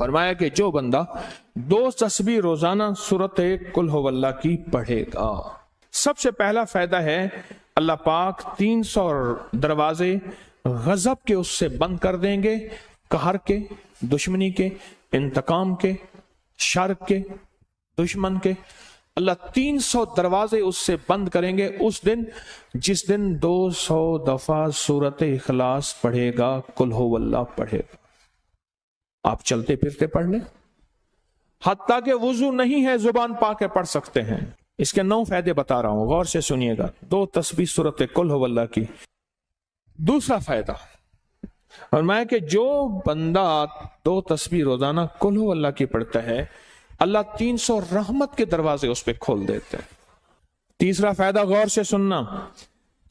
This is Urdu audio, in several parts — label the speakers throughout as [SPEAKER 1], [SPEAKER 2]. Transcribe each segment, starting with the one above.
[SPEAKER 1] فرمایا کہ جو بندہ 2 تسبیح روزانہ سورت قل ہو اللہ کی پڑھے گا، سب سے پہلا فائدہ ہے اللہ پاک 300 دروازے غضب کے اس سے بند کر دیں گے، قہر کے، دشمنی کے، انتقام کے، شر کے، دشمن کے۔ اللہ 300 دروازے اس سے بند کریں گے اس دن جس دن 200 دفعہ سورت اخلاص پڑھے گا، قل ہو اللہ پڑھے گا۔ آپ چلتے پھرتے پڑھ لیں، حتیٰ کہ وضو نہیں ہے زبان پاک کے پڑھ سکتے ہیں۔ اس کے 9 فائدے بتا رہا ہوں، غور سے سنیے گا۔ 2 تسبیح سورت قل ہو اللہ کی۔ دوسرا فائدہ فرمایا کہ جو بندہ 2 تسبیح روزانہ قل ہو اللہ کی پڑھتا ہے، اللہ 300 رحمت کے دروازے اس پہ کھول دیتے ہیں۔ تیسرا فائدہ غور سے سننا،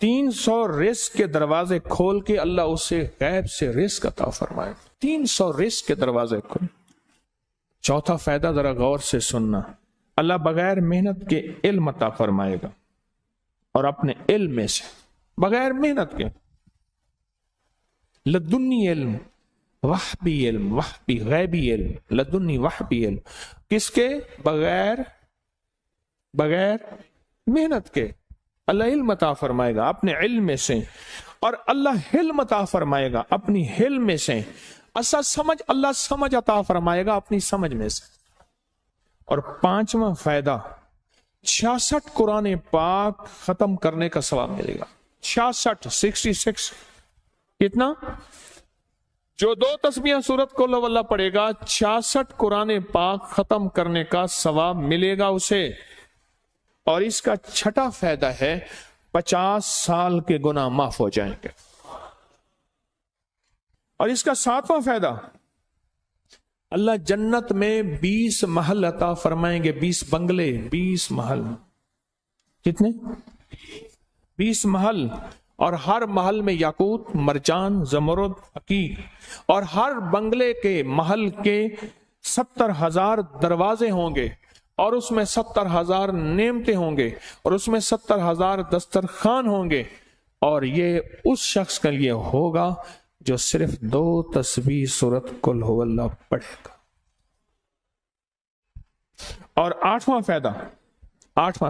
[SPEAKER 1] 300 رزق کے دروازے کھول کے اللہ اسے غیب سے رزق عطا فرمائے، 300 رزق کے دروازے کھول۔ چوتھا فائدہ ذرا غور سے سننا، اللہ بغیر محنت کے علم عطا فرمائے گا، اور اپنے علم میں سے بغیر محنت کے، لدنی علم، وحبی علم، وحبی غیبی علم، لدنی وحبی علم، کس کے؟ بغیر محنت کے اللہ علم عطا فرمائے گا اپنے علم میں سے، اور اللہ حلم عطا فرمائے گا اپنی حلم میں سے، اللہ سمجھ عطا فرمائے گا اپنی سمجھ میں سے۔ اور 5واں فائدہ 66 قرآن پاک ختم کرنے کا ثواب ملے گا۔ 66 کتنا؟ جو 2 تسبیح سورت قل ہو اللہ پڑھے گا، 66 قرآن پاک ختم کرنے کا ثواب ملے گا اسے۔ اور اس کا 6واں فائدہ ہے 50 سال کے گناہ معاف ہو جائیں گے۔ اور اس کا 7واں فائدہ، اللہ جنت میں 20 محل عطا فرمائیں گے، 20 بنگلے، 20 محل۔ کتنے؟ 20 محل، اور ہر محل میں یاقوت، مرجان، زمرد، عقیق، اور ہر بنگلے کے محل کے 70,000 دروازے ہوں گے، اور اس میں 70,000 نعمتیں ہوں گے، اور اس میں 70,000 دسترخوان ہوں گے، اور یہ اس شخص کے لیے ہوگا جو صرف 2 تسبیح سورت قل ہو اللہ پڑھے گا۔ اور 8واں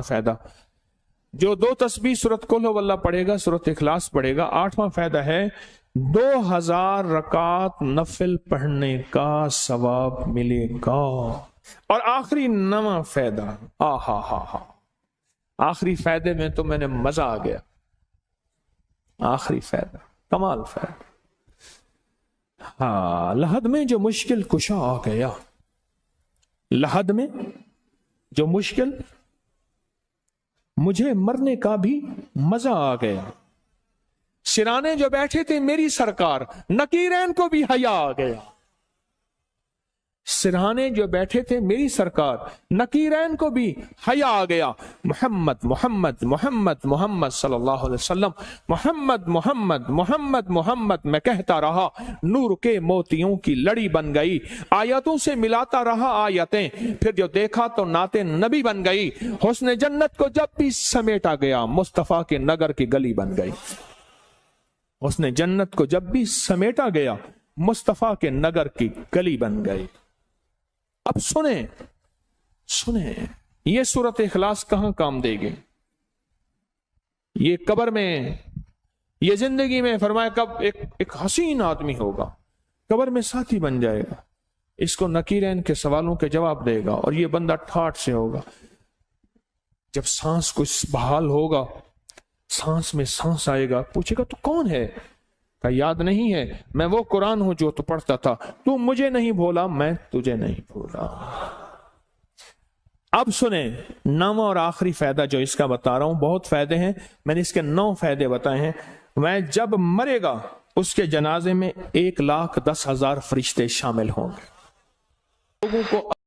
[SPEAKER 1] فائدہ جو 2 تسبیح سورت قل ہو اللہ پڑھے گا، سورت اخلاص پڑھے گا، 8واں فائدہ ہے 2000 رکعات نفل پڑھنے کا ثواب ملے گا۔ اور آخری 9واں فائدہ، آخری فائدے میں تو میں نے مزہ آ گیا، آخری فائدہ کمال فائدہ۔ لحد میں جو مشکل کشا آ گیا، لحد میں جو مشکل، مجھے مرنے کا بھی مزہ آ گیا، سرانے جو بیٹھے تھے میری سرکار، نکیرین کو بھی حیا آ گیا۔ سرہانے جو بیٹھے تھے میری سرکار، نکیرین کو بھی حیا آ گیا۔ محمد محمد محمد محمد صلی اللہ علیہ وسلم، محمد محمد محمد محمد میں کہتا رہا، نور کے موتیوں کی لڑی بن گئی، آیتوں سے ملاتا رہا آیتیں، پھر جو دیکھا تو نعت نبی بن گئی، حسن جنت کو جب بھی سمیٹا گیا مصطفیٰ کے نگر کی گلی بن گئی۔ حسن جنت کو جب بھی سمیٹا گیا مصطفیٰ کے نگر کی گلی بن گئی۔ اب سنیں یہ سورت اخلاص کہاں کام دے گی؟ یہ قبر میں، یہ زندگی میں، فرمایا کب ایک حسین آدمی ہوگا، قبر میں ساتھی بن جائے گا، اس کو نکیرین کے سوالوں کے جواب دے گا، اور یہ بندہ ٹھاٹ سے ہوگا۔ جب سانس کچھ بحال ہوگا، سانس میں سانس آئے گا، پوچھے گا تو کون ہے؟ کہ یاد نہیں ہے، میں وہ قرآن ہوں جو تو پڑھتا تھا، تو مجھے نہیں بھولا، میں تجھے نہیں بھولا۔ اب سنیں 9واں اور آخری فائدہ جو اس کا بتا رہا ہوں، بہت فائدے ہیں، میں نے اس کے 9 فائدے بتائے ہیں۔ میں جب مرے گا اس کے جنازے میں 1,10,000 فرشتے شامل ہوں گے، لوگوں کو